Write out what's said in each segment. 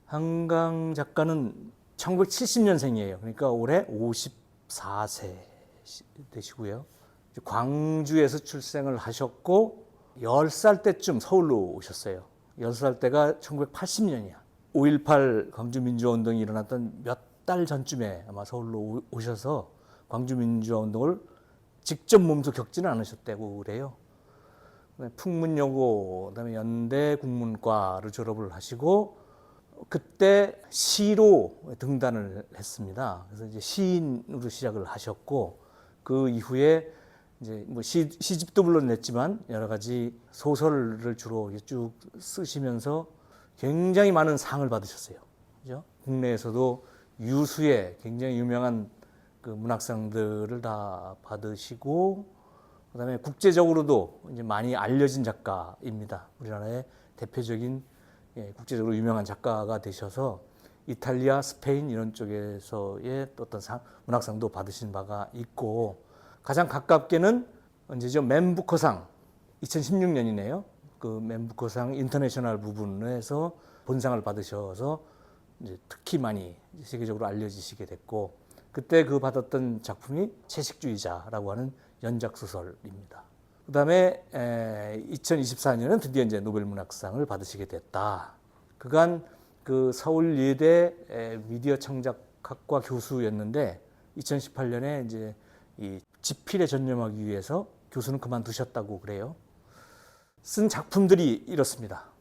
한강 작가는 1970년생이에요. 그러니까 올해 54세 되시고요. 광주에서 출생을 하셨고 10살 때쯤 서울로 오셨어요. 10살 때가 1980년이야. 5.18 광주민주화운동이 일어났던 몇 달 전쯤에 아마 서울로 오셔서 광주민주화운동을 직접 몸소 겪지는 않으셨다고 그래요. 풍문여고, 그다음에 연대 국문과를 졸업을 하시고 그때 시로 등단을 했습니다. 그래서 이제 시인으로 시작을 하셨고 그 이후에 이제 뭐 시집도 물론 냈지만 여러 가지 소설을 주로 쭉 쓰시면서 굉장히 많은 상을 받으셨어요. 그죠? 국내에서도 유수의 굉장히 유명한 그 문학상들을 다 받으시고 그다음에 국제적으로도 이제 많이 알려진 작가입니다. 우리나라의 대표적인 국제적으로 유명한 작가가 되셔서 이탈리아, 스페인 이런 쪽에서의 어떤 문학상도 받으신 바가 있고 가장 가깝게는 언제죠? 맨 부커상 2016년이네요. 그 맨 부커상 인터내셔널 부분에서 본상을 받으셔서 이제 특히 많이 세계적으로 알려지시게 됐고 그때 그 받았던 작품이 채식주의자라고 하는 연작 소설입니다. 그다음에 2024년은 드디어 이제 노벨 문학상을 받으시게 됐다. 그간 그 서울예대 미디어 창작학과 교수였는데 2018년에 이제 이 집필에 전념하기 위해서 교수는 그만두셨다고 그래요. 쓴 작품들이 이렇습니다.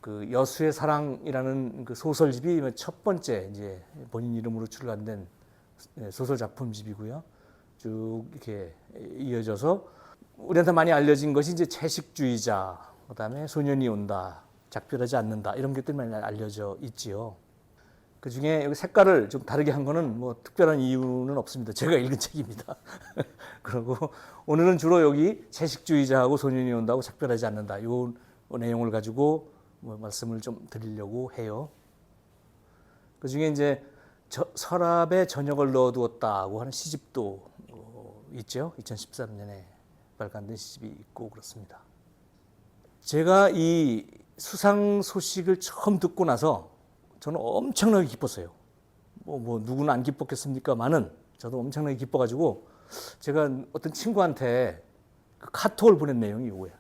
그 여수의 사랑이라는 그 소설집이 첫 번째 이제 본인 이름으로 출간된 소설 작품집이고요. 쭉 이렇게 이어져서 우리한테 많이 알려진 것이 이제 채식주의자, 그다음에 소년이 온다, 작별하지 않는다 이런 것들이 많이 알려져 있지요. 그 중에 여기 색깔을 좀 다르게 한 거는 뭐 특별한 이유는 없습니다. 제가 읽은 책입니다. 그리고 오늘은 주로 여기 채식주의자하고 소년이 온다고 작별하지 않는다 이 내용을 가지고 뭐 말씀을 좀 드리려고 해요. 그 중에 이제 서랍에 저녁을 넣어두었다고 하는 시집도 있죠. 2013년에 발간된 시집이 있고 그렇습니다. 제가 이 수상 소식을 처음 듣고 나서 저는 엄청나게 기뻤어요. 뭐 누구는 안 기뻤겠습니까만은 저도 엄청나게 기뻐가지고 제가 어떤 친구한테 그 카톡을 보낸 내용이 이거예요.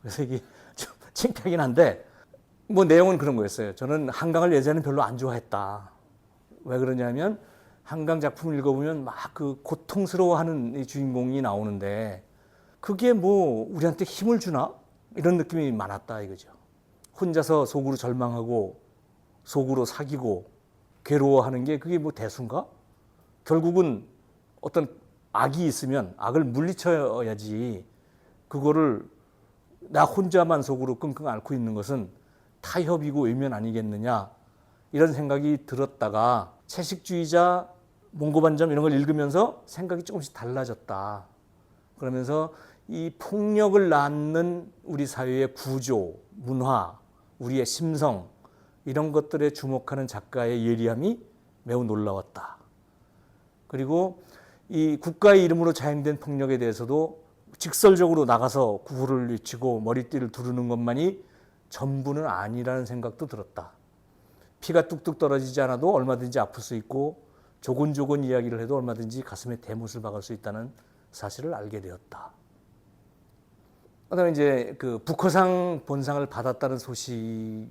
그래서 이게 좀 창피하긴 한데 뭐 내용은 그런 거였어요. 저는 한강을 예전에는 별로 안 좋아했다. 왜 그러냐면 한강 작품을 읽어보면 막 그 고통스러워하는 이 주인공이 나오는데 그게 뭐 우리한테 힘을 주나? 이런 느낌이 많았다 이거죠. 혼자서 속으로 절망하고 속으로 사귀고 괴로워하는 게 그게 뭐 대수인가? 결국은 어떤 악이 있으면 악을 물리쳐야지 그거를 나 혼자만 속으로 끙끙 앓고 있는 것은 타협이고 외면 아니겠느냐 이런 생각이 들었다가 채식주의자 몽고반점 이런 걸 읽으면서 생각이 조금씩 달라졌다. 그러면서 이 폭력을 낳는 우리 사회의 구조, 문화, 우리의 심성 이런 것들에 주목하는 작가의 예리함이 매우 놀라웠다. 그리고 이 국가의 이름으로 자행된 폭력에 대해서도 직설적으로 나가서 구호를 외치고 머리띠를 두르는 것만이 전부는 아니라는 생각도 들었다. 피가 뚝뚝 떨어지지 않아도 얼마든지 아플 수 있고 조곤조곤 이야기를 해도 얼마든지 가슴에 대못을 박을 수 있다는 사실을 알게 되었다. 그다음에 이제 그 부커상 본상을 받았다는 소식을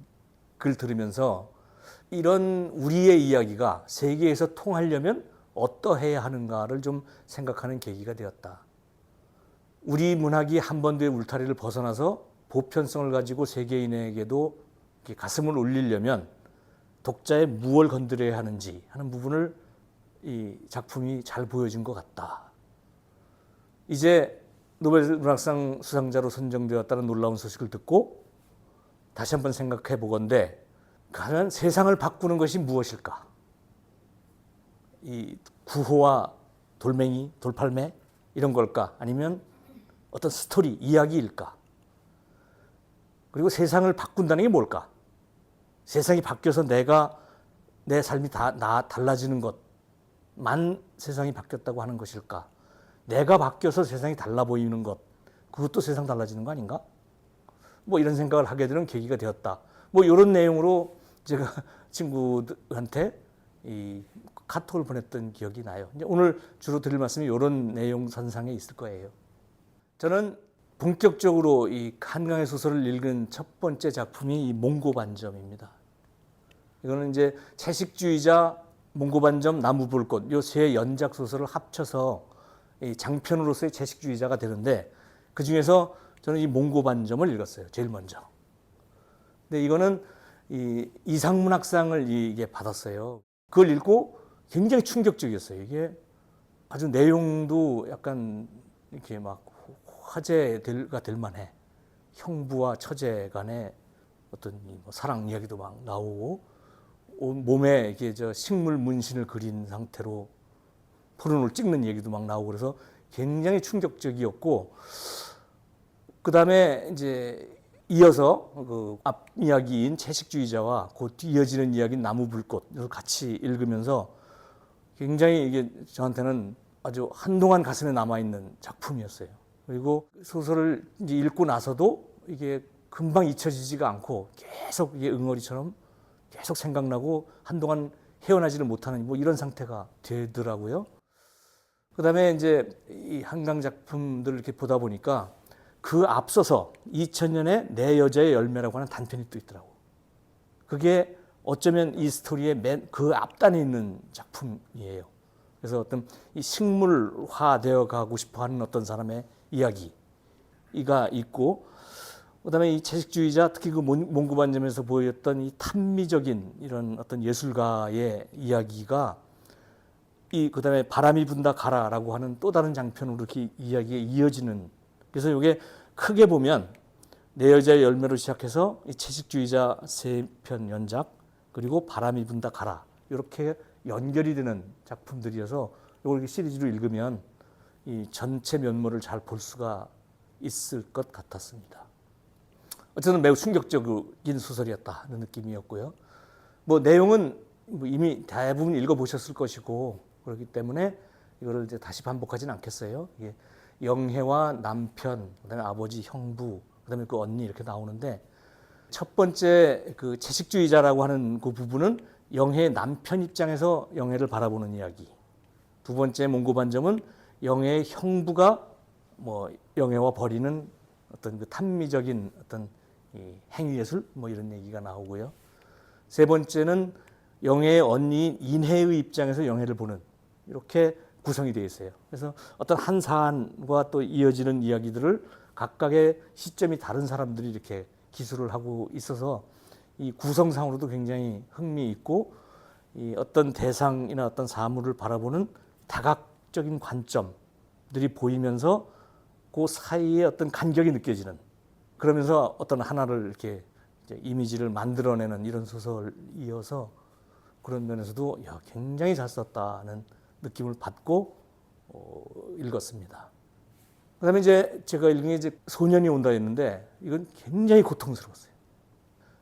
들으면서 이런 우리의 이야기가 세계에서 통하려면 어떠해야 하는가를 좀 생각하는 계기가 되었다. 우리 문학이 한번도의 울타리를 벗어나서 보편성을 가지고 세계인에게도 가슴을 울리려면 독자의 무엇을 건드려야 하는지 하는 부분을 이 작품이 잘 보여준 것 같다. 이제 노벨 문학상 수상자로 선정되었다는 놀라운 소식을 듣고 다시 한번 생각해 보건대 과연 세상을 바꾸는 것이 무엇일까? 이 구호와 돌멩이, 돌팔매 이런 걸까? 아니면 어떤 스토리, 이야기일까? 그리고 세상을 바꾼다는 게 뭘까? 세상이 바뀌어서 내 삶이 달라지는 것만 세상이 바뀌었다고 하는 것일까? 내가 바뀌어서 세상이 달라 보이는 것, 그것도 세상 달라지는 거 아닌가? 뭐 이런 생각을 하게 되는 계기가 되었다. 뭐 이런 내용으로 제가 친구들한테 이 카톡을 보냈던 기억이 나요. 이제 오늘 주로 드릴 말씀이 이런 내용 선상에 있을 거예요. 저는 본격적으로 이 한강의 소설을 읽은 첫 번째 작품이 이 몽고반점입니다. 이거는 이제 채식주의자, 몽고반점, 나무불꽃 요 세 연작 소설을 합쳐서 이 장편으로서의 채식주의자가 되는데 그 중에서 저는 이 몽고반점을 읽었어요. 제일 먼저. 근데 이거는 이 이상문학상을 이게 받았어요. 그걸 읽고 굉장히 충격적이었어요. 이게 아주 내용도 약간 이렇게 막 화제가 될 만해. 형부와 처제 간의 어떤 사랑 이야기도 막 나오고 몸에 이게 식물 문신을 그린 상태로 포르노를 찍는 얘기도 막 나오고 그래서 굉장히 충격적이었고 그 다음에 이제 이어서 그 앞 이야기인 채식주의자와 그 이어지는 이야기인 나무불꽃을 같이 읽으면서 굉장히 이게 저한테는 아주 한동안 가슴에 남아있는 작품이었어요. 그리고 소설을 이제 읽고 나서도 이게 금방 잊혀지지가 않고 계속 이게 응어리처럼 계속 생각나고 한동안 헤어나지를 못하는 뭐 이런 상태가 되더라고요. 그다음에 이제 이 한강 작품들을 이렇게 보다 보니까 그 앞서서 2000년에 내 여자의 열매라고 하는 단편이 또 있더라고. 그게 어쩌면 이 스토리의 맨 그 앞단에 있는 작품이에요. 그래서 어떤 이 식물화되어 가고 싶어하는 어떤 사람의 이야기가 있고, 그다음에 이 채식주의자 특히 그 몽고반점에서 보였던 이 탐미적인 이런 어떤 예술가의 이야기가 그다음에 바람이 분다 가라라고 하는 또 다른 장편으로 이렇게 이야기가 이어지는. 그래서 이게 크게 보면 내 여자의 열매로 시작해서 이 채식주의자 세 편 연작 그리고 바람이 분다 가라 이렇게 연결이 되는 작품들이어서 이걸 시리즈로 읽으면 이 전체 면모를 잘 볼 수가 있을 것 같았습니다. 어쨌든 매우 충격적인 소설이었다는 느낌이었고요. 뭐 내용은 이미 대부분 읽어보셨을 것이고 그렇기 때문에 이거를 이제 다시 반복하지는 않겠어요. 이게 영혜와 남편, 그다음에 아버지, 형부, 그다음에 그 언니 이렇게 나오는데 첫 번째 그 채식주의자라고 하는 그 부분은 영혜의 남편 입장에서 영혜를 바라보는 이야기. 두 번째 몽고반점은 영혜의 형부가 뭐 영혜와 벌이는 어떤 그 탐미적인 어떤 이 행위예술 뭐 이런 얘기가 나오고요. 세 번째는 영혜의 언니인 인혜의 입장에서 영혜를 보는 이렇게 구성이 되어 있어요. 그래서 어떤 한 사안과 또 이어지는 이야기들을 각각의 시점이 다른 사람들이 이렇게 기술을 하고 있어서 이 구성상으로도 굉장히 흥미있고 이 어떤 대상이나 어떤 사물을 바라보는 다각적인 관점들이 보이면서 그 사이에 어떤 간격이 느껴지는 그러면서 어떤 하나를 이렇게 이미지를 만들어내는 이런 소설이어서 그런 면에서도 굉장히 잘 썼다는 느낌을 받고 읽었습니다. 그다음에 이제 제가 읽은 게 이제 소년이 온다 했는데 이건 굉장히 고통스러웠어요.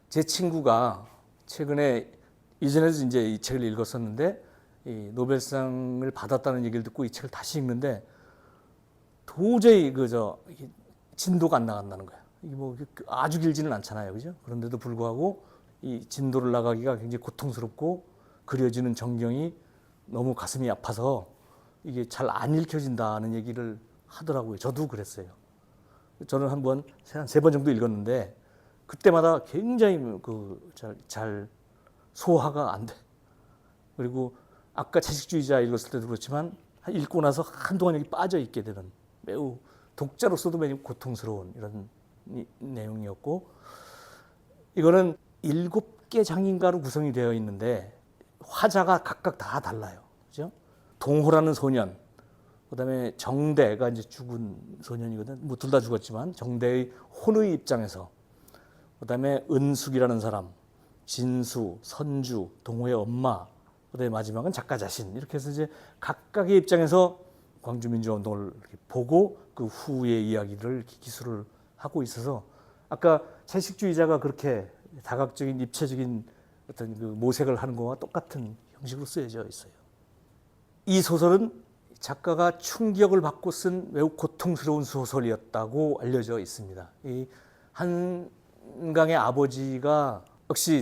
제 친구가 최근에 이전에도 이제 이 책을 읽었었는데 이 노벨상을 받았다는 얘기를 듣고 이 책을 다시 읽는데 도저히 진도가 안 나간다는 거예요. 이게 뭐 아주 길지는 않잖아요, 그죠? 그런데도 불구하고 이 진도를 나가기가 굉장히 고통스럽고 그려지는 전경이 너무 가슴이 아파서 이게 잘 안 읽혀진다는 얘기를 하더라고요. 저도 그랬어요. 저는 한 세 번 정도 읽었는데 그때마다 굉장히 잘 소화가 안 돼. 그리고 아까 채식주의자 읽었을 때도 그렇지만 읽고 나서 한동안 여기 빠져 있게 되는 매우 독자로서도 매우 고통스러운 이런 내용이었고 이거는 7개 장인가로 구성이 되어 있는데 화자가 각각 다 달라요. 그죠? 동호라는 소년, 그다음에 정대가 이제 죽은 소년이거든. 뭐 둘 다 죽었지만 정대의 혼의 입장에서, 그다음에 은숙이라는 사람, 진수, 선주, 동호의 엄마, 그다음에 마지막은 작가 자신 이렇게 해서 이제 각각의 입장에서 광주민주화운동을 이렇게 보고 그 후의 이야기를 이렇게 기술을 하고 있어서 아까 채식주의자가 그렇게 다각적인 입체적인 어떤 그 모색을 하는 것과 똑같은 형식으로 쓰여져 있어요. 이 소설은 작가가 충격을 받고 쓴 매우 고통스러운 소설이었다고 알려져 있습니다. 이 한강의 아버지가 역시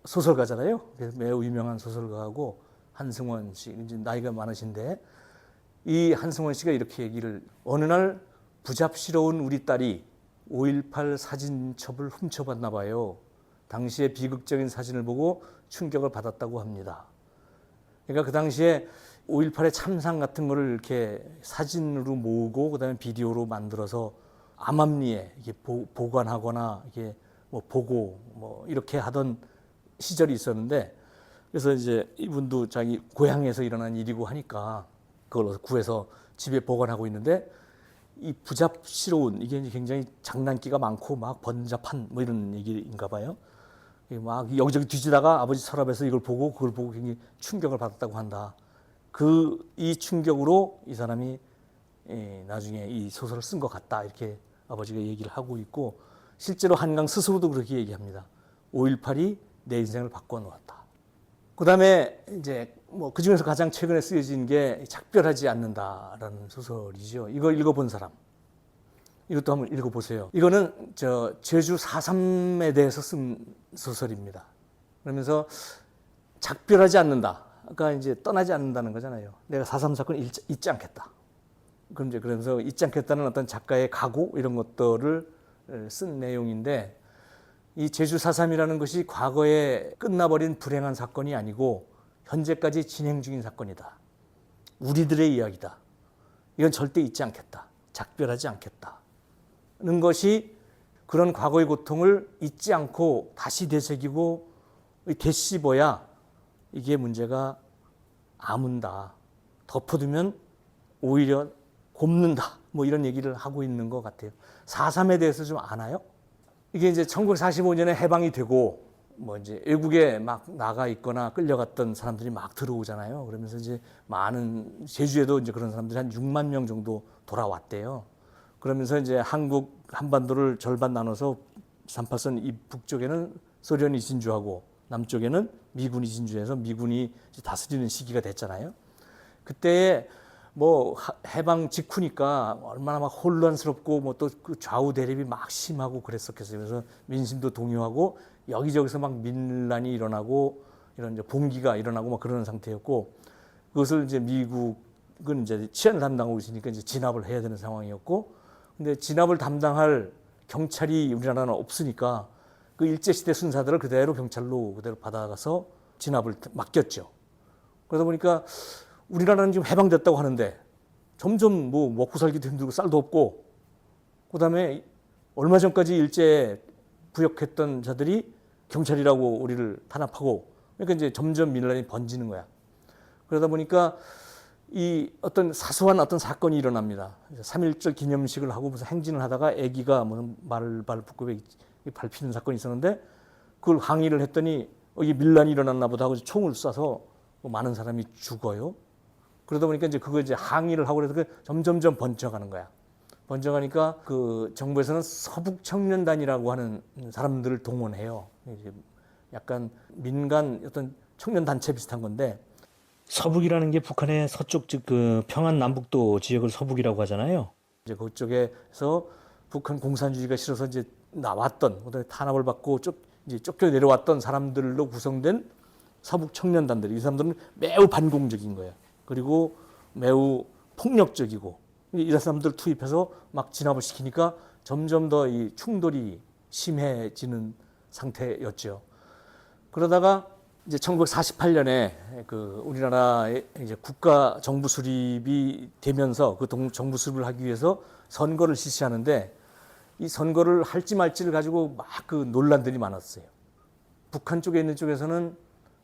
소설가잖아요. 매우 유명한 소설가하고 한승원 씨, 이제 나이가 많으신데 이 한승원 씨가 이렇게 얘기를 어느 날 부잡스러운 우리 딸이 5.18 사진첩을 훔쳐봤나 봐요. 당시에 비극적인 사진을 보고 충격을 받았다고 합니다. 그러니까 그 당시에 5.18의 참상 같은 거를 이렇게 사진으로 모으고 그다음에 비디오로 만들어서 암암리에 이게 보관하거나 이게 뭐 보고 뭐 이렇게 하던 시절이 있었는데 그래서 이제 이분도 자기 고향에서 일어난 일이고 하니까 그걸 구해서 집에 보관하고 있는데 이 부잡스러운 이게 굉장히 장난기가 많고 막 번잡한 뭐 이런 얘기인가 봐요. 막 여기저기 뒤지다가 아버지 서랍에서 이걸 보고 그걸 보고 굉장히 충격을 받았다고 한다. 이 충격으로 이 사람이 나중에 이 소설을 쓴 것 같다 이렇게 아버지가 얘기를 하고 있고 실제로 한강 스스로도 그렇게 얘기합니다. 5.18이 내 인생을 바꿔놓았다. 그다음에 이제 뭐 그 중에서 가장 최근에 쓰여진 게 작별하지 않는다라는 소설이죠. 이걸 읽어본 사람, 이것도 한번 읽어보세요. 이거는 제주 4.3에 대해서 쓴 소설입니다. 그러면서 작별하지 않는다. 아까 이제 떠나지 않는다는 거잖아요. 내가 4.3 사건 잊지 않겠다. 그럼 이제 그러면서 잊지 않겠다는 어떤 작가의 각오 이런 것들을 쓴 내용인데 이 제주 4.3이라는 것이 과거에 끝나버린 불행한 사건이 아니고 현재까지 진행 중인 사건이다. 우리들의 이야기다. 이건 절대 잊지 않겠다. 작별하지 않겠다. 는 것이 그런 과거의 고통을 잊지 않고 다시 되새기고 되씹어야 이게 문제가 아문다. 덮어두면 오히려 곱는다. 뭐 이런 얘기를 하고 있는 것 같아요. 4.3에 대해서 좀 아나요? 이게 이제 1945년에 해방이 되고 뭐 이제 외국에 막 나가 있거나 끌려갔던 사람들이 막 들어오잖아요. 그러면서 이제 많은 제주에도 이제 그런 사람들이 한 6만 명 정도 돌아왔대요. 그러면서 이제 한국 한반도를 절반 나눠서 38선 이 북쪽에는 소련이 진주하고 남쪽에는 미군이 진주해서 미군이 다스리는 시기가 됐잖아요. 그때 뭐 해방 직후니까 얼마나 막 혼란스럽고 뭐 또 그 좌우 대립이 막 심하고 그랬었겠어요. 그래서 민심도 동요하고 여기저기서 막 민란이 일어나고 이런 이제 봉기가 일어나고 막 그러는 상태였고 그것을 이제 미국은 이제 치안을 담당하고 있으니까 이제 진압을 해야 되는 상황이었고 근데 진압을 담당할 경찰이 우리나라는 없으니까 그 일제시대 순사들을 그대로 경찰로 그대로 받아가서 진압을 맡겼죠. 그러다 보니까 우리나라는 지금 해방됐다고 하는데 점점 뭐 먹고 살기도 힘들고 쌀도 없고 그다음에 얼마 전까지 일제 부역했던 자들이 경찰이라고 우리를 탄압하고 그러니까 이제 점점 민란이 번지는 거야. 그러다 보니까 이 어떤 사소한 어떤 사건이 일어납니다. 3.1절 기념식을 하고 무슨 행진을 하다가 아기가 무슨 말발굽에 밟히는 사건이 있었는데 그걸 항의를 했더니 이 밀란이 일어났나 보다 하고 총을 쏴서 많은 사람이 죽어요. 그러다 보니까 이제 그거 이제 항의를 하고 그래서 점점점 번져가는 거야. 번져가니까 그 정부에서는 서북 청년단이라고 하는 사람들을 동원해요. 약간 민간 어떤 청년 단체 비슷한 건데 서북이라는 게 북한의 서쪽 즉 그 평안 남북도 지역을 서북이라고 하잖아요. 이제 그쪽에서 북한 공산주의가 싫어서 이제 나왔던 그다음에 탄압을 받고 이제 쫓겨 내려왔던 사람들로 구성된 서북 청년단들. 이 사람들은 매우 반공적인 거예요. 그리고 매우 폭력적이고 이런 사람들 투입해서 막 진압을 시키니까 점점 더 이 충돌이 심해지는 상태였죠. 그러다가 이제 1948년에 그 우리나라의 이제 국가 정부 수립이 되면서 그 정부 수립을 하기 위해서 선거를 실시하는데 이 선거를 할지 말지를 가지고 막 그 논란들이 많았어요. 북한 쪽에 있는 쪽에서는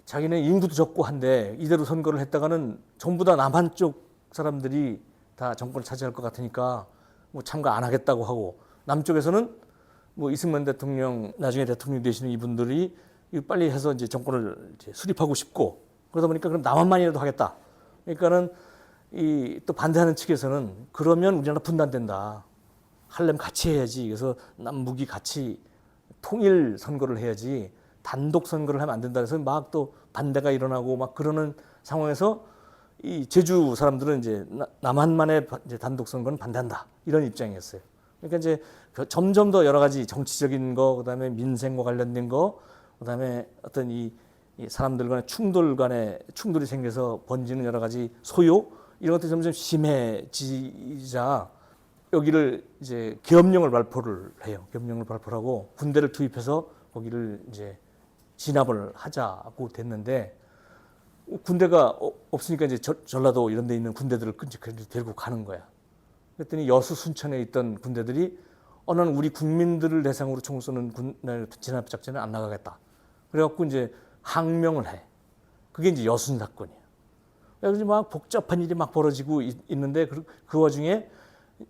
자기네 인구도 적고 한데 이대로 선거를 했다가는 전부 다 남한 쪽 사람들이 다 정권을 차지할 것 같으니까 뭐 참가 안 하겠다고 하고 남쪽에서는 뭐 이승만 대통령 나중에 대통령 되시는 이분들이 빨리 해서 이제 정권을 이제 수립하고 싶고 그러다 보니까 그럼 남한만이라도 하겠다. 그러니까는 이 또 반대하는 측에서는 그러면 우리나라 분단된다. 하려면 같이 해야지. 그래서 남북이 같이 통일 선거를 해야지. 단독 선거를 하면 안 된다 해서 막 또 반대가 일어나고 막 그러는 상황에서 이 제주 사람들은 이제 남한만의 이제 단독 선거는 반대한다 이런 입장이었어요. 그러니까 이제 점점 더 여러 가지 정치적인 거 그다음에 민생과 관련된 거 그다음에 어떤 이 사람들 간의 충돌이 생겨서 번지는 여러 가지 소요 이런 것들이 점점 심해지자 여기를 이제 계엄령을 발표를 해요. 계엄령을 발표를 하고 군대를 투입해서 거기를 이제 진압을 하자고 됐는데 군대가 없으니까 이제 전라도 이런 데 있는 군대들을 데리고 가는 거야. 그랬더니 여수 순천에 있던 군대들이 나는 우리 국민들을 대상으로 총을 쏘는 진압 작전에 안 나가겠다. 그래갖고 이제 항명을 해. 그게 이제 여순 사건이에요. 그래서 막 복잡한 일이 막 벌어지고 있는데 그 와중에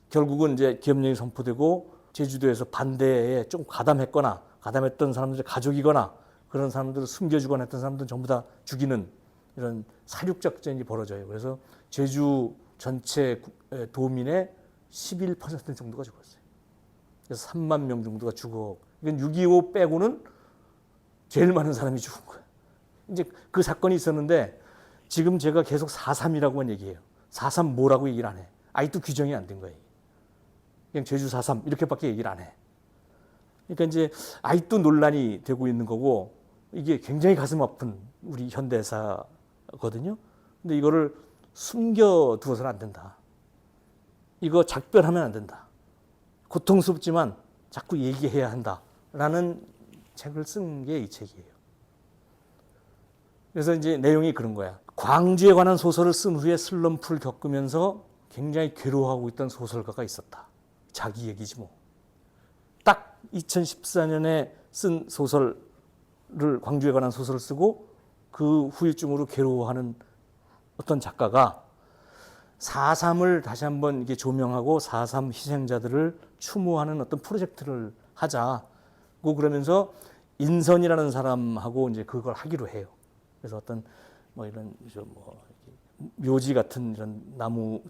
결국은 이제 계엄령이 선포되고 제주도에서 반대에 좀 가담했던 사람들의 가족이거나 그런 사람들을 숨겨주거나 했던 사람들은 전부 다 죽이는 이런 사륙작전이 벌어져요. 그래서 제주 전체 도민의 11% 정도가 죽었어요. 그래서 3만 명 정도가 죽어. 이건 6.25 빼고는 제일 많은 사람이 죽은 거예요. 이제 그 사건이 있었는데 지금 제가 계속 4.3이라고만 얘기해요. 4.3 뭐라고 얘기를 안 해. 아직도 규정이 안 된 거예요. 그냥 제주 4.3 이렇게밖에 얘기를 안 해. 그러니까 이제 아직도 논란이 되고 있는 거고 이게 굉장히 가슴 아픈 우리 현대사거든요. 근데 이거를 숨겨두어서는 안 된다. 이거 작별하면 안 된다. 고통스럽지만 자꾸 얘기해야 한다라는 책을 쓴 게 이 책이에요. 그래서 이제 내용이 그런 거야. 광주에 관한 소설을 쓴 후에 슬럼프를 겪으면서 굉장히 괴로워하고 있던 소설가가 있었다. 자기 얘기지 뭐. 딱 2014년에 쓴 소설을 광주에 관한 소설을 쓰고 그 후유증으로 괴로워하는 어떤 작가가 4.3을 다시 한번 이게 조명하고 4.3 희생자들을 추모하는 어떤 프로젝트를 하자고 그러면서 인선이라는 사람하고 이제 그걸 하기로 해요. 그래서 어떤 뭐 이런 묘지 같은 이런 나무를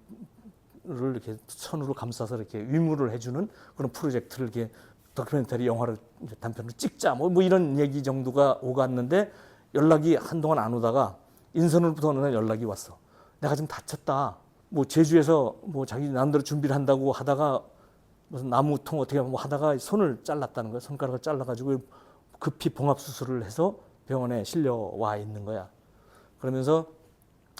이렇게 선으로 감싸서 이렇게 위무를 해주는 그런 프로젝트를 이렇게 다큐멘터리 영화를 단편으로 찍자 뭐 이런 얘기 정도가 오갔는데 연락이 한동안 안 오다가 인선으로부터 어느 날 연락이 왔어. 내가 지금 다쳤다. 뭐 제주에서 뭐 자기 나름대로 준비를 한다고 하다가 무슨 나무통 어떻게 뭐 하다가 손을 잘랐다는 거야. 손가락을 잘라가지고 급히 봉합 수술을 해서 병원에 실려와 있는 거야. 그러면서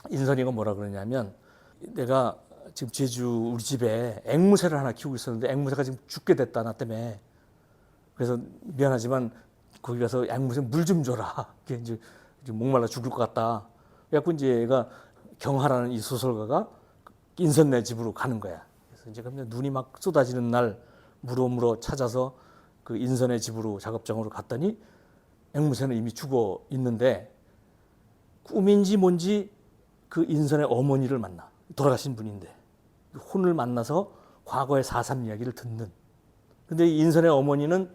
인선이가 뭐라 그러냐면 내가 지금 제주 우리 집에 앵무새를 하나 키우고 있었는데 앵무새가 지금 죽게 됐다 나 때문에. 그래서 미안하지만 거기 가서 앵무새 물 좀 줘라. 이게 이제 목말라 죽을 것 같다. 그래갖고 이제 얘가 경하라는 이 소설가가 인선네 집으로 가는 거야. 그래서 이제 눈이 막 쏟아지는 날 물어 찾아서 그 인선네 집으로 작업장으로 갔더니 앵무새는 이미 죽어 있는데 꿈인지 뭔지 그 인선의 어머니를 만나. 돌아가신 분인데 혼을 만나서 과거의 4.3 이야기를 듣는. 근데 이 인선의 어머니는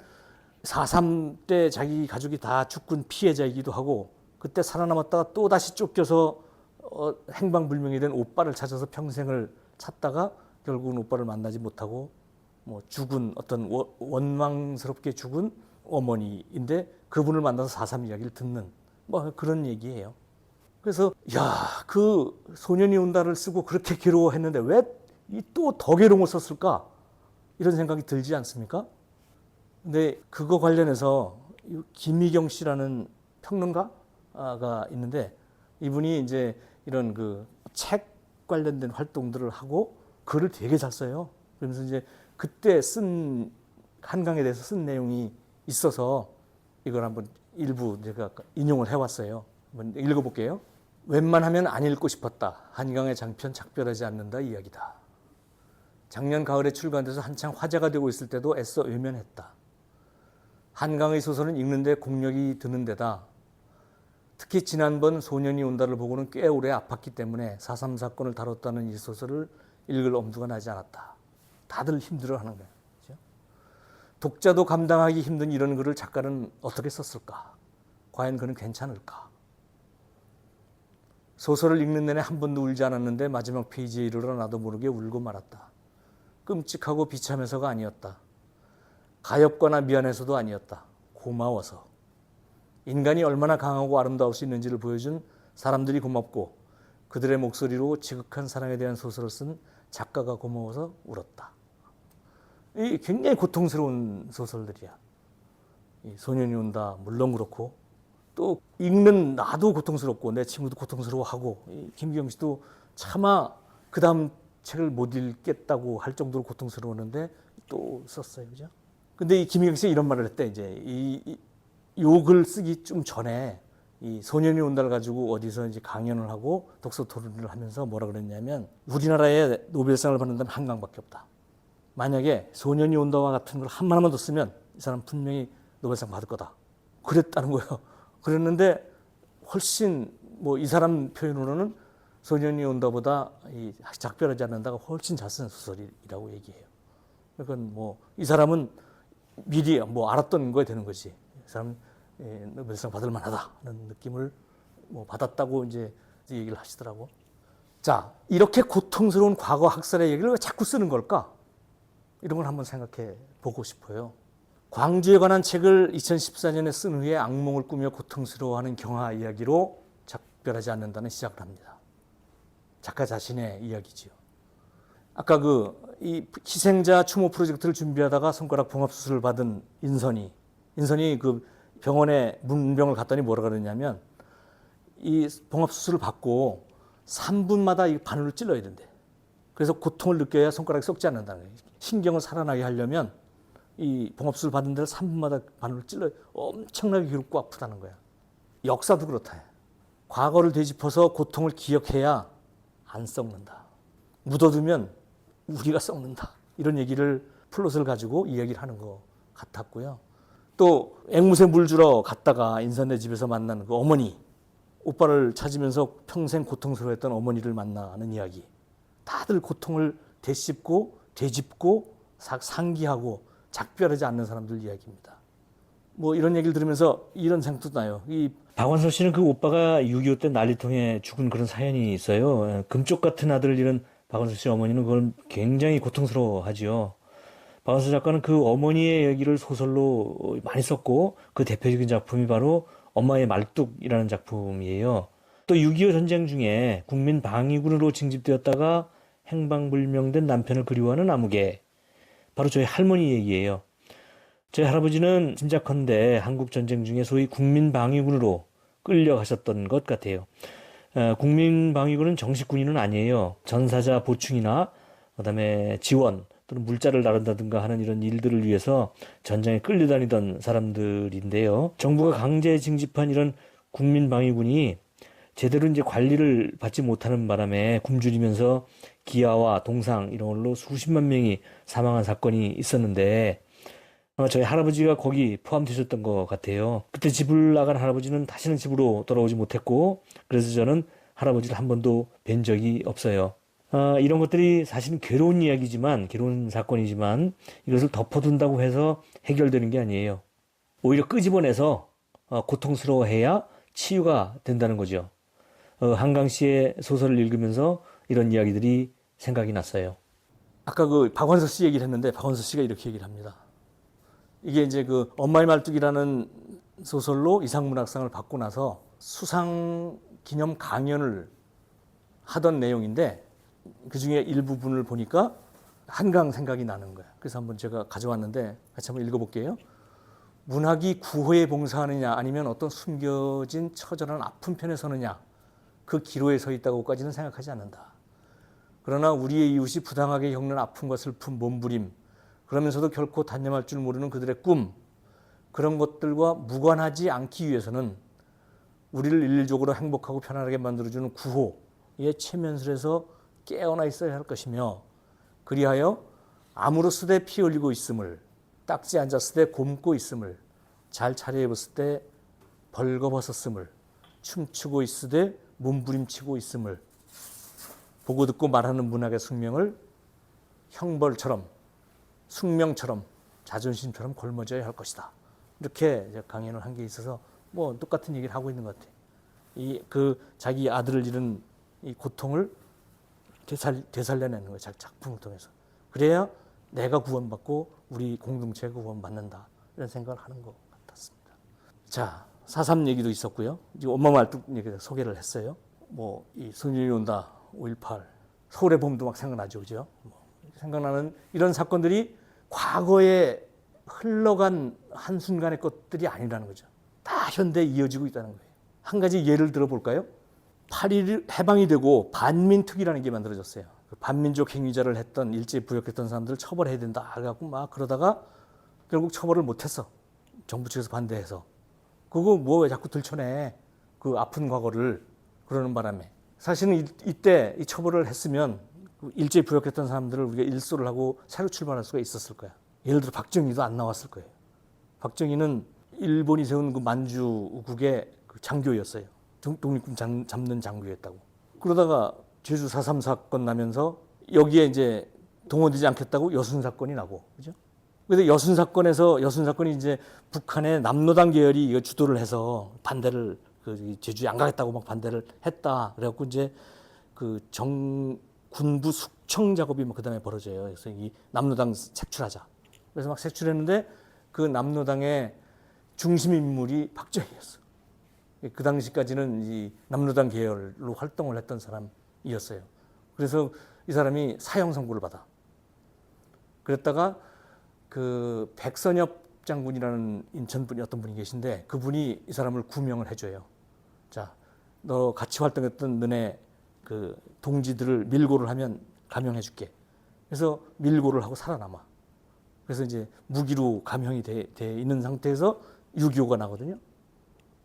4.3 때 자기 가족이 다 죽은 피해자이기도 하고 그때 살아남았다가 또 다시 쫓겨서 행방불명이 된 오빠를 찾아서 평생을 찾다가 결국은 오빠를 만나지 못하고 뭐 죽은 어떤 원망스럽게 죽은 어머니인데 그분을 만나서 4.3 이야기를 듣는 뭐 그런 얘기예요. 그래서 그 소년이 온다를 쓰고 그렇게 괴로워했는데 왜 또 더 괴로운 걸 썼을까? 이런 생각이 들지 않습니까? 근데 그거 관련해서 김희경 씨라는 평론가가 있는데 이분이 이제 이런 그 책 관련된 활동들을 하고 글을 되게 잘 써요. 그러면서 이제 그때 쓴 한강에 대해서 쓴 내용이 있어서 이걸 한번 일부 제가 인용을 해왔어요. 한번 읽어볼게요. 웬만하면 안 읽고 싶었다. 한강의 장편 작별하지 않는다 이야기다. 작년 가을에 출간돼서 한창 화제가 되고 있을 때도 애써 외면했다. 한강의 소설은 읽는데 공력이 드는 데다 특히 지난번 소년이 온다를 보고는 꽤 오래 아팠기 때문에 4.3 사건을 다뤘다는 이 소설을 읽을 엄두가 나지 않았다. 다들 힘들어하는 거야. 그렇죠? 독자도 감당하기 힘든 이런 글을 작가는 어떻게 썼을까? 과연 그는 괜찮을까? 소설을 읽는 내내 한 번도 울지 않았는데 마지막 페이지에 이르러 나도 모르게 울고 말았다. 끔찍하고 비참해서가 아니었다. 가엾거나 미안해서도 아니었다. 고마워서. 인간이 얼마나 강하고 아름다울 수 있는지를 보여준 사람들이 고맙고 그들의 목소리로 지극한 사랑에 대한 소설을 쓴 작가가 고마워서 울었다. 이 굉장히 고통스러운 소설들이야. 이 소년이 온다 물론 그렇고 또 읽는 나도 고통스럽고 내 친구도 고통스러워하고 이 김기경 씨도 차마 그 다음 책을 못 읽겠다고 할 정도로 고통스러웠는데 또 썼어요, 그죠? 근데 이 김기경 씨가 이런 말을 했대. 이제 이 욕을 쓰기 좀 전에 이 소년이 온다를 가지고 어디서 이제 강연을 하고 독서 토론을 하면서 뭐라 그랬냐면 우리나라에 노벨상을 받는다면 한강밖에 없다. 만약에 소년이 온다와 같은 걸 하나만 더 쓰면 이 사람 분명히 노벨상 받을 거다. 그랬다는 거예요. 그랬는데 훨씬 뭐 이 사람 표현으로는 소년이 온다보다 이 작별하지 않는다가 훨씬 잘 쓴 소설이라고 얘기해요. 그러니까 뭐 이 사람은 미리 뭐 알았던 거에 되는 거지. 이 사람 노벨상 받을 만하다는 느낌을 뭐 받았다고 이제 얘기를 하시더라고. 자, 이렇게 고통스러운 과거 학살의 얘기를 왜 자꾸 쓰는 걸까? 이런 걸 한번 생각해 보고 싶어요. 광주에 관한 책을 2014년에 쓴 후에 악몽을 꾸며 고통스러워하는 경하 이야기로 작별하지 않는다는 시작을 합니다. 작가 자신의 이야기지요. 아까 이 희생자 추모 프로젝트를 준비하다가 손가락 봉합 수술을 받은 인선이 그 병원에 문병을 갔더니 뭐라 그러냐면 이 봉합 수술을 받고 3분마다 이 바늘을 찔러야 된대. 그래서 고통을 느껴야 손가락이 썩지 않는다는 거예요. 신경을 살아나게 하려면 이 봉합 수술 받은 데를 3분마다 바늘을 찔러 엄청나게 괴롭고 아프다는 거야. 역사도 그렇다. 과거를 되짚어서 고통을 기억해야 안 썩는다. 묻어두면 우리가 썩는다. 이런 얘기를 플롯을 가지고 이야기를 하는 것 같았고요. 또 앵무새 물 주러 갔다가 인선네 집에서 만난 그 어머니, 오빠를 찾으면서 평생 고통스러워했던 어머니를 만나는 이야기. 다들 고통을 되씹고 되짚고 상기하고 작별하지 않는 사람들 이야기입니다. 뭐 이런 얘기를 들으면서 이런 생각도 나요. 이 박완서 씨는 그 오빠가 6.25 때 난리통에 죽은 그런 사연이 있어요. 금쪽 같은 아들을 잃은 박완서 씨 어머니는 그걸 굉장히 고통스러워하지요. 박완서 작가는 그 어머니의 얘기를 소설로 많이 썼고 그 대표적인 작품이 바로 엄마의 말뚝이라는 작품이에요. 또 6.25 전쟁 중에 국민 방위군으로 징집되었다가 행방불명된 남편을 그리워하는 아무개. 바로 저희 할머니 얘기예요. 저희 할아버지는 짐작컨대 한국전쟁 중에 소위 국민방위군으로 끌려가셨던 것 같아요. 국민방위군은 정식 군인은 아니에요. 전사자 보충이나 그다음에 지원 또는 물자를 나른다든가 하는 이런 일들을 위해서 전장에 끌려다니던 사람들인데요. 정부가 강제 징집한 이런 국민방위군이 제대로 이제 관리를 받지 못하는 바람에 굶주리면서 기아와 동상 이런 걸로 수십만 명이 사망한 사건이 있었는데 아마 저희 할아버지가 거기 포함되셨던 것 같아요. 그때 집을 나간 할아버지는 다시는 집으로 돌아오지 못했고 그래서 저는 할아버지를 한 번도 뵌 적이 없어요. 이런 것들이 사실은 괴로운 이야기지만 괴로운 사건이지만 이것을 덮어둔다고 해서 해결되는 게 아니에요. 오히려 끄집어내서 고통스러워해야 치유가 된다는 거죠. 한강 씨의 소설을 읽으면서 이런 이야기들이 생각이 났어요. 아까 그 박완서 씨 얘기를 했는데 박완서 씨가 이렇게 얘기를 합니다. 이게 이제 그 엄마의 말뚝이라는 소설로 이상문학상을 받고 나서 수상 기념 강연을 하던 내용인데 그 중에 일부분을 보니까 한강 생각이 나는 거야. 그래서 한번 제가 가져왔는데 같이 한번 읽어볼게요. 문학이 구호에 봉사하느냐 아니면 어떤 숨겨진 처절한 아픈 편에 서느냐 그 기로에 서 있다고까지는 생각하지 않는다. 그러나 우리의 이웃이 부당하게 겪는 아픔과 슬픔, 몸부림 그러면서도 결코 단념할 줄 모르는 그들의 꿈 그런 것들과 무관하지 않기 위해서는 우리를 일률적으로 행복하고 편안하게 만들어주는 구호의 최면술에서 깨어나 있어야 할 것이며 그리하여 암으로 쓰되 피 흘리고 있음을 딱지 앉았을 때 곪고 있음을 잘 차려입었을 때 벌거벗었음을 춤추고 있으되 몸부림치고 있음을 보고 듣고 말하는 문학의 숙명을 형벌처럼 숙명처럼 자존심처럼 걸머져야 할 것이다. 이렇게 강연을 한 게 있어서 뭐 똑같은 얘기를 하고 있는 것 같아요. 자기 아들을 잃은 이 고통을 되살려내는 거예요. 작품을 통해서. 그래야 내가 구원받고 우리 공동체가 구원받는다. 이런 생각을 하는 것 같았습니다. 자, 4.3 얘기도 있었고요. 지금 엄마 말뚝 얘기 소개를 했어요. 뭐 이 소년이 온다, 5.18, 서울의 봄도 막 생각나죠, 그죠? 생각나는 이런 사건들이 과거에 흘러간 한순간의 것들이 아니라는 거죠. 다 현대에 이어지고 있다는 거예요. 한 가지 예를 들어볼까요? 8.1 해방이 되고 반민특위라는 게 만들어졌어요. 그 반민족 행위자를 했던 일제 부역했던 사람들을 처벌해야 된다 해갖고 막 그러다가 결국 처벌을 못했어. 정부 측에서 반대해서. 그거 뭐 왜 자꾸 들춰내. 그 아픈 과거를 그러는 바람에. 사실은 이때 이 처벌을 했으면 일제 부역했던 사람들을 우리가 일소를 하고 새로 출발할 수가 있었을 거야. 예를 들어 박정희도 안 나왔을 거예요. 박정희는 일본이 세운 그 만주국의 그 장교였어요. 독립군 잡는 장교였다고. 그러다가 제주 4.3 사건 나면서 여기에 이제 동원되지 않겠다고 여순 사건이 나고, 그죠? 그래서 여순 사건이 이제 북한의 남로당 계열이 이거 주도를 해서 반대를 그 제주에 안 가겠다고 막 반대를 했다. 그래갖고 이제 그 군부 숙청 작업이 뭐 그다음에 벌어져요. 그래서 이 남로당 색출하자. 그래서 막 색출했는데 그 남로당의 중심 인물이 박정희였어. 그 당시까지는 이 남로당 계열로 활동을 했던 사람이었어요. 그래서 이 사람이 사형 선고를 받아. 그랬다가 그 백선엽 장군이라는 인천 분이 어떤 분이 계신데 그분이 이 사람을 구명을 해줘요. 자, 너 같이 활동했던 너네 그 동지들을 밀고를 하면 감형해줄게. 그래서 밀고를 하고 살아남아. 그래서 이제 무기로 감형이 돼 있는 상태에서 6.25가 나거든요.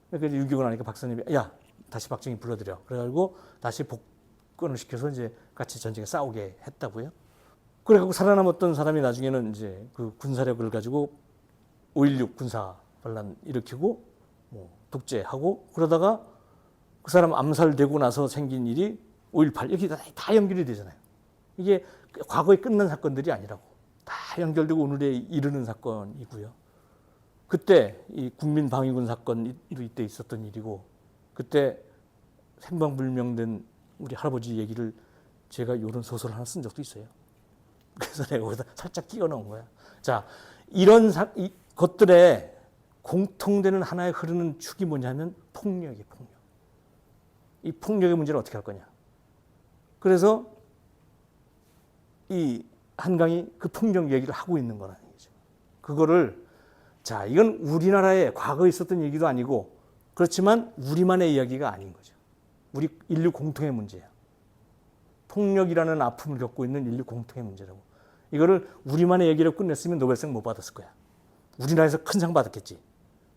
그러니까 6.25가 나니까 박사님이 야 다시 박정희 불러들여. 그래가지고 다시 복권을 시켜서 이제 같이 전쟁에 싸우게 했다고요. 그래갖고 살아남았던 사람이 나중에는 이제 그 군사력을 가지고 5.16 군사 반란 일으키고 뭐 독재하고 그러다가 그 사람 암살되고 나서 생긴 일이 5.18 이렇게 다 연결이 되잖아요. 이게 과거에 끝난 사건들이 아니라고 다 연결되고 오늘에 이르는 사건이고요. 그때 이 국민방위군 사건도 이때 있었던 일이고 그때 생방불명된 우리 할아버지 얘기를 제가 이런 소설 하나 쓴 적도 있어요. 그래서 내가 거기다 살짝 끼워 넣은 거야. 자, 이런 것들에 공통되는 하나의 흐르는 축이 뭐냐면 폭력이에요, 폭력. 이 폭력의 문제를 어떻게 할 거냐. 그래서 이 한강이 그 폭력 얘기를 하고 있는 거라는 얘기죠. 그거를 자, 이건 우리나라에 과거에 있었던 얘기도 아니고 그렇지만 우리만의 이야기가 아닌 거죠. 우리 인류 공통의 문제야. 폭력이라는 아픔을 겪고 있는 인류 공통의 문제라고. 이거를 우리만의 얘기로 끝냈으면 노벨상 못 받았을 거야. 우리나라에서 큰 상 받았겠지.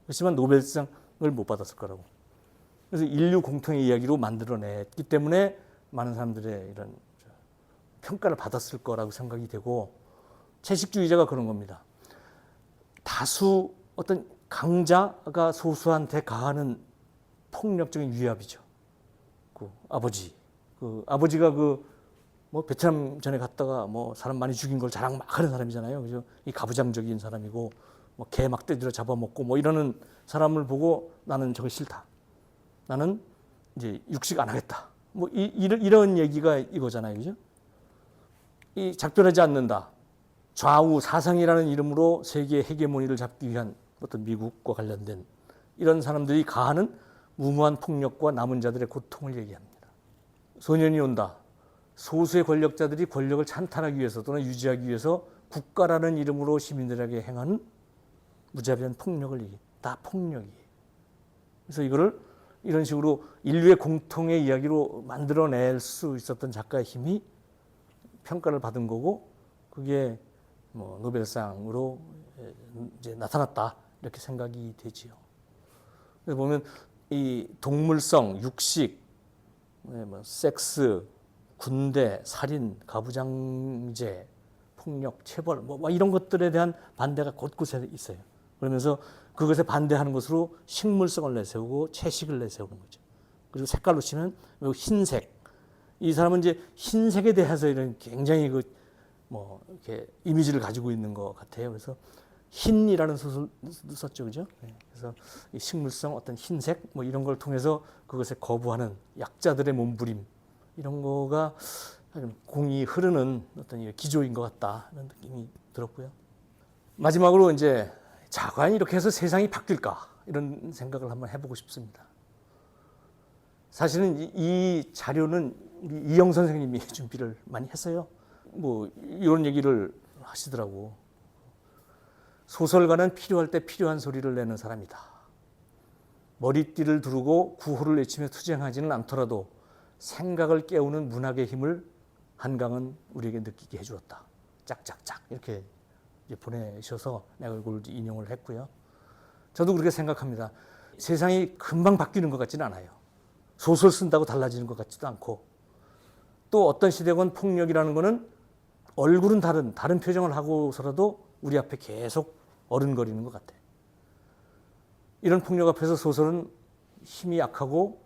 그렇지만 노벨상을 못 받았을 거라고. 그래서 인류 공통의 이야기로 만들어냈기 때문에 많은 사람들의 이런 평가를 받았을 거라고 생각이 되고 채식주의자가 그런 겁니다. 다수 어떤 강자가 소수한테 가하는 폭력적인 위압이죠. 그 아버지가 뭐 베트남 전에 갔다가 뭐 사람 많이 죽인 걸 자랑 막 하는 사람이잖아요. 그죠? 이 가부장적인 사람이고 뭐 개 막 떼들어 잡아먹고 뭐 이러는 사람을 보고 나는 저거 싫다. 나는 이제 육식 안 하겠다. 뭐 이런 얘기가 이거잖아요. 그죠? 이 작별하지 않는다. 좌우 사상이라는 이름으로 세계의 헤게모니를 잡기 위한 어떤 미국과 관련된 이런 사람들이 가하는 무모한 폭력과 남은 자들의 고통을 얘기합니다. 소년이 온다. 소수의 권력자들이 권력을 찬탈하기 위해서 또는 유지하기 위해서 국가라는 이름으로 시민들에게 행하는 무자비한 폭력을 얘기해. 다 폭력이에요. 그래서 이거를 이런 식으로 인류의 공통의 이야기로 만들어낼 수 있었던 작가의 힘이 평가를 받은 거고 그게 뭐 노벨상으로 이제 나타났다 이렇게 생각이 되지요. 그래서 보면 이 동물성, 육식, 뭐 섹스, 군대, 살인, 가부장제, 폭력, 체벌 뭐 이런 것들에 대한 반대가 곳곳에 있어요. 그러면서 그것에 반대하는 것으로 식물성을 내세우고 채식을 내세우는 거죠. 그리고 색깔로 치면 흰색. 이 사람은 이제 흰색에 대해서 이런 굉장히 뭐 이렇게 이미지를 가지고 있는 것 같아요. 그래서 흰이라는 소설도 썼죠, 그죠? 그래서 이 식물성 어떤 흰색 뭐 이런 걸 통해서 그것에 거부하는 약자들의 몸부림 이런 거가 공이 흐르는 어떤 기조인 것 같다 이런 느낌이 들었고요. 마지막으로 이제 자, 과연 이렇게 해서 세상이 바뀔까 이런 생각을 한번 해보고 싶습니다. 사실은 이 자료는 우리 이영 선생님이 준비를 많이 했어요. 뭐 이런 얘기를 하시더라고. 소설가는 필요할 때 필요한 소리를 내는 사람이다. 머리띠를 두르고 구호를 외치며 투쟁하지는 않더라도 생각을 깨우는 문학의 힘을 한강은 우리에게 느끼게 해주었다. 짝짝짝 이렇게 보내셔서 내가 이걸 인용을 했고요. 저도 그렇게 생각합니다. 세상이 금방 바뀌는 것 같지는 않아요. 소설 쓴다고 달라지는 것 같지도 않고, 또 어떤 시대건 폭력이라는 거는 얼굴은 다른 표정을 하고서라도 우리 앞에 계속 어른거리는 것 같아요. 이런 폭력 앞에서 소설은 힘이 약하고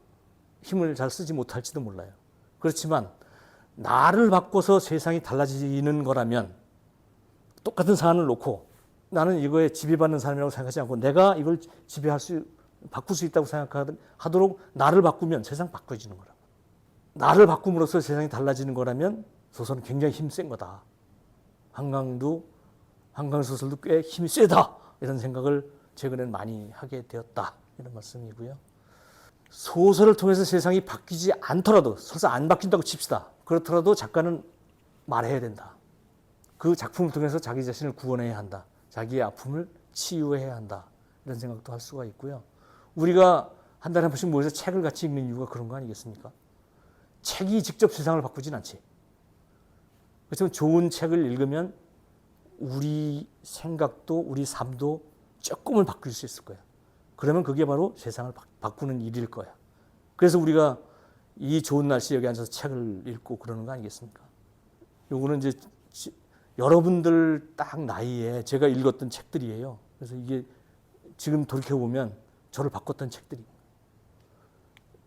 힘을 잘 쓰지 못할지도 몰라요. 그렇지만 나를 바꿔서 세상이 달라지는 거라면, 똑같은 사안을 놓고 나는 이거에 지배받는 사람이라고 생각하지 않고 내가 이걸 바꿀 수 있다고 생각하도록 나를 바꾸면 세상 바꿔지는 거라고. 나를 바꿈으로써 세상이 달라지는 거라면 소설은 굉장히 힘센 거다. 한강 소설도 꽤 힘이 세다. 이런 생각을 최근엔 많이 하게 되었다. 이런 말씀이고요. 소설을 통해서 세상이 바뀌지 않더라도, 설사 안 바뀐다고 칩시다. 그렇더라도 작가는 말해야 된다. 그 작품을 통해서 자기 자신을 구원해야 한다. 자기의 아픔을 치유해야 한다. 이런 생각도 할 수가 있고요. 우리가 한 달에 한 번씩 모여서 책을 같이 읽는 이유가 그런 거 아니겠습니까? 책이 직접 세상을 바꾸진 않지. 그렇지만 좋은 책을 읽으면 우리 생각도 우리 삶도 조금은 바뀔 수 있을 거야. 그러면 그게 바로 세상을 바꾸는 일일 거야. 그래서 우리가 이 좋은 날씨에 여기 앉아서 책을 읽고 그러는 거 아니겠습니까? 요거는 이제 여러분들 딱 나이에 제가 읽었던 책들이에요. 그래서 이게 지금 돌이켜보면 저를 바꿨던 책들이.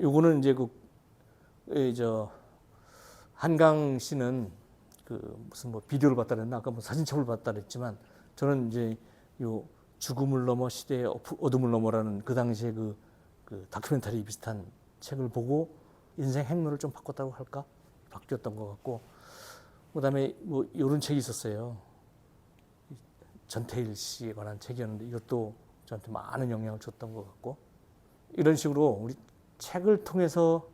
요거는 이제 한강 씨는 무슨 비디오를 봤다 그랬나? 아까 사진첩을 봤다 그랬지만, 저는 이제 요 죽음을 넘어 시대의 어둠을 넘어라는 그 당시에 그 다큐멘터리 비슷한 책을 보고 인생 행로를 좀 바꿨다고 할까? 바뀌었던 것 같고, 그다음에 이런 책이 있었어요. 전태일 씨에 관한 책이었는데 이것도 저한테 많은 영향을 줬던 것 같고, 이런 식으로 우리 책을 통해서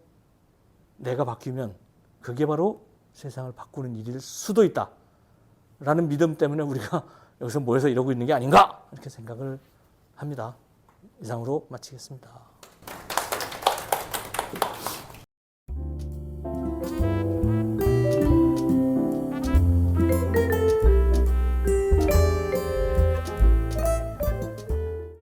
내가 바뀌면 그게 바로 세상을 바꾸는 일일 수도 있다 라는 믿음 때문에 우리가 여기서 모여서 이러고 있는 게 아닌가 이렇게 생각을 합니다. 이상으로 마치겠습니다.